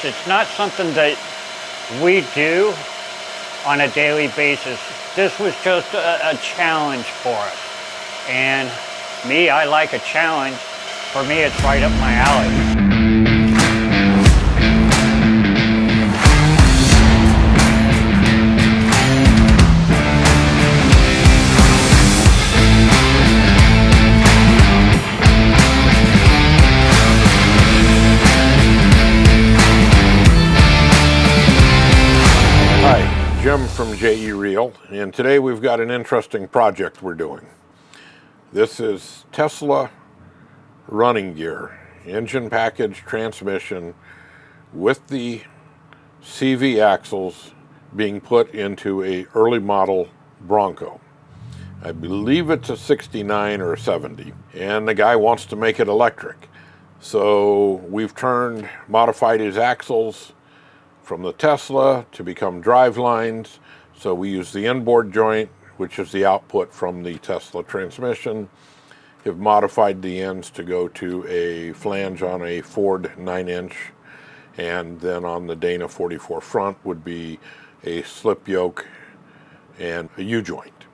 It's not something that we do on a daily basis. This was just a challenge for us. And me, I like a challenge. For me, it's right up my alley. Jim from JE Reel, and today we've got an interesting project we're doing. This is Tesla running gear, engine package, transmission, with the CV axles being put into a early model Bronco. I believe it's a 69 or a 70, and the guy wants to make it electric. So we've modified his axles from the Tesla to become drivelines. So we use the inboard joint, which is the output from the Tesla transmission, have modified the ends to go to a flange on a Ford 9-inch, and then on the Dana 44 front would be a slip yoke and a U-joint.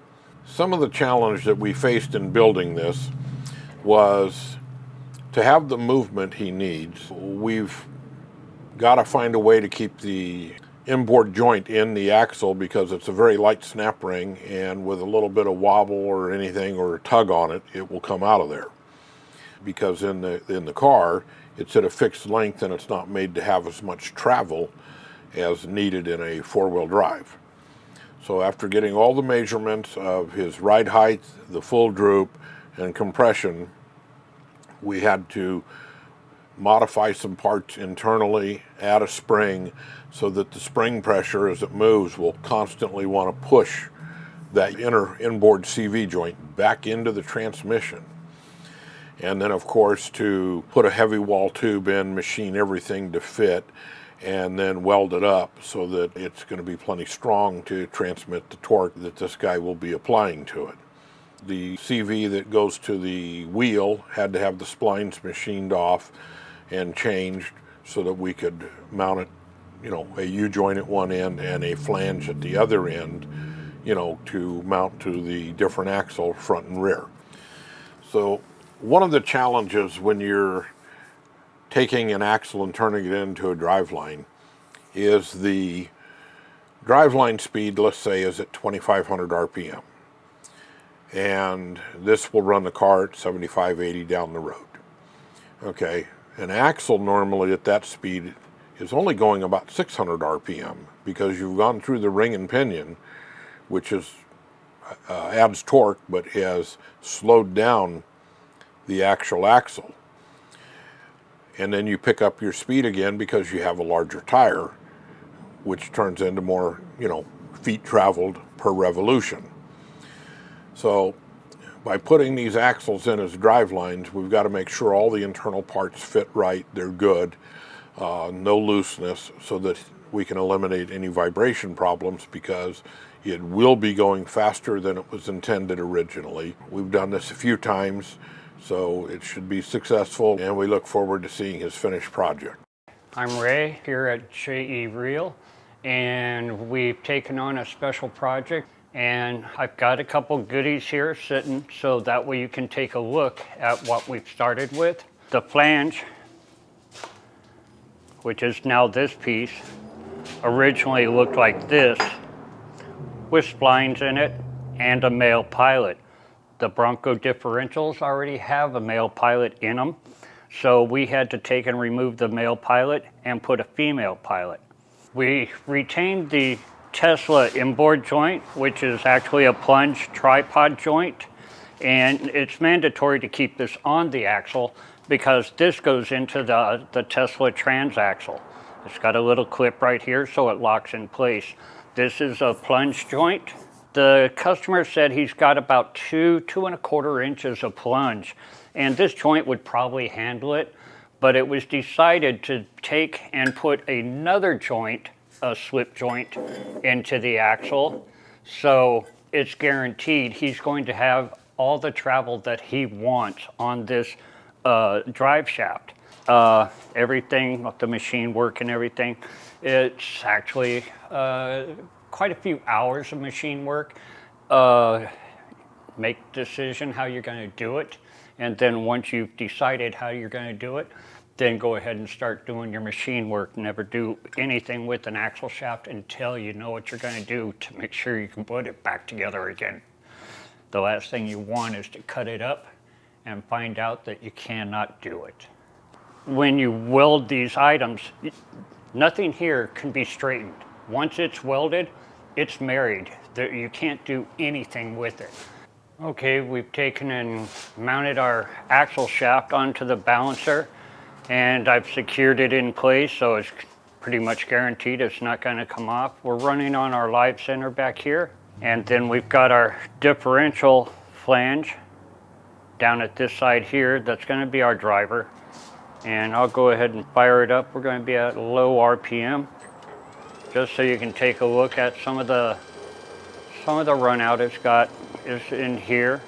Some of the challenge that we faced in building this was to have the movement he needs. We've got to find a way to keep the inboard joint in the axle because it's a very light snap ring, and with a little bit of wobble or anything or a tug on it, it will come out of there. Because in the car, it's at a fixed length and it's not made to have as much travel as needed in a four-wheel drive. So after getting all the measurements of his ride height, the full droop, and compression, we had to modify some parts internally, add a spring so that the spring pressure as it moves will constantly want to push that inboard CV joint back into the transmission. And then of course to put a heavy wall tube in, machine everything to fit, and then weld it up so that it's going to be plenty strong to transmit the torque that this guy will be applying to it. The CV that goes to the wheel had to have the splines machined off and changed so that we could mount it, a U-joint at one end and a flange at the other end, to mount to the different axle front and rear. So one of the challenges when you're taking an axle and turning it into a driveline is the driveline speed, let's say, is at 2,500 RPM. And this will run the car at 75, 80 down the road. Okay. An axle normally at that speed is only going about 600 RPM because you've gone through the ring and pinion, which adds torque but has slowed down the actual axle. And then you pick up your speed again because you have a larger tire, which turns into more, feet traveled per revolution. So by putting these axles in as drivelines, we've got to make sure all the internal parts fit right, they're good, no looseness, so that we can eliminate any vibration problems because it will be going faster than it was intended originally. We've done this a few times, so it should be successful, and we look forward to seeing his finished project. I'm Ray here at JE Reel, and we've taken on a special project. And I've got a couple goodies here sitting so that way you can take a look at what we've started with. The flange, which is now this piece, originally looked like this with splines in it and a male pilot. The Bronco differentials already have a male pilot in them, so we had to take and remove the male pilot and put a female pilot. We retained the Tesla inboard joint, which is actually a plunge tripod joint, and it's mandatory to keep this on the axle because this goes into the Tesla transaxle. It's got a little clip right here so it locks in place. This is a plunge joint. The customer said he's got about 2.25 inches of plunge, and this joint would probably handle it, but it was decided to take and put another joint, a slip joint, into the axle, so it's guaranteed he's going to have all the travel that he wants on this drive shaft. everything, the machine work and everything. It's actually quite a few hours of machine work. Make decision how you're going to do it, and then once you've decided how you're going to do it, then go ahead and start doing your machine work. Never do anything with an axle shaft until you know what you're going to do to make sure you can put it back together again. The last thing you want is to cut it up and find out that you cannot do it. When you weld these items, nothing here can be straightened. Once it's welded, it's married. You can't do anything with it. Okay, we've taken and mounted our axle shaft onto the balancer, and I've secured it in place, so it's pretty much guaranteed it's not going to come off. We're running on our live center back here, and then we've got our differential flange down at this side here. That's going to be our driver, and I'll go ahead and fire it up. We're going to be at low RPM, just so you can take a look at some of the run out it's got is in here.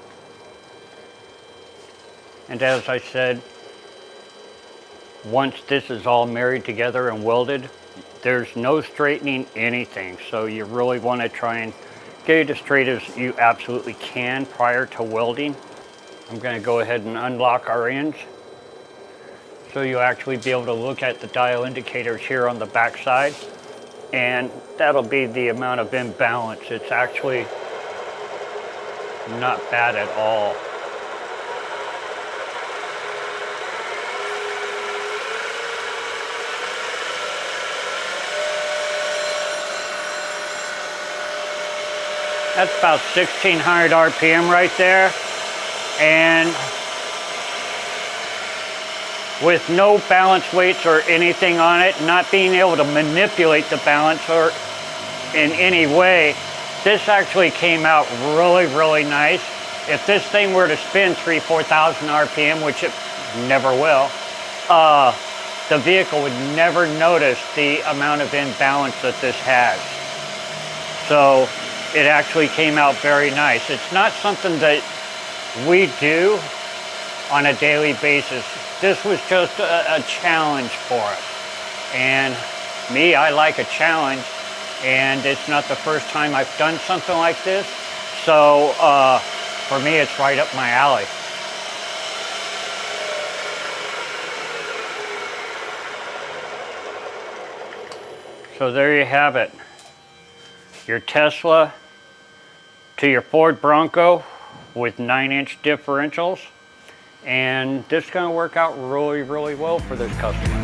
And as I said, once this is all married together and welded, there's no straightening anything. So you really want to try and get it as straight as you absolutely can prior to welding. I'm going to go ahead and unlock our ends, so you'll actually be able to look at the dial indicators here on the back side, and that'll be the amount of imbalance. It's actually not bad at all. That's about 1600 RPM right there. And with no balance weights or anything on it, not being able to manipulate the balance or in any way, this actually came out really, really nice. If this thing were to spin 4,000 RPM, which it never will, the vehicle would never notice the amount of imbalance that this has. So it actually came out very nice. It's not something that we do on a daily basis. This was just a challenge for us. And me, I like a challenge, and it's not the first time I've done something like this. So for me, it's right up my alley. So there you have it. Your Tesla to your Ford Bronco with 9-inch differentials. And this is going to work out really, really well for this customer.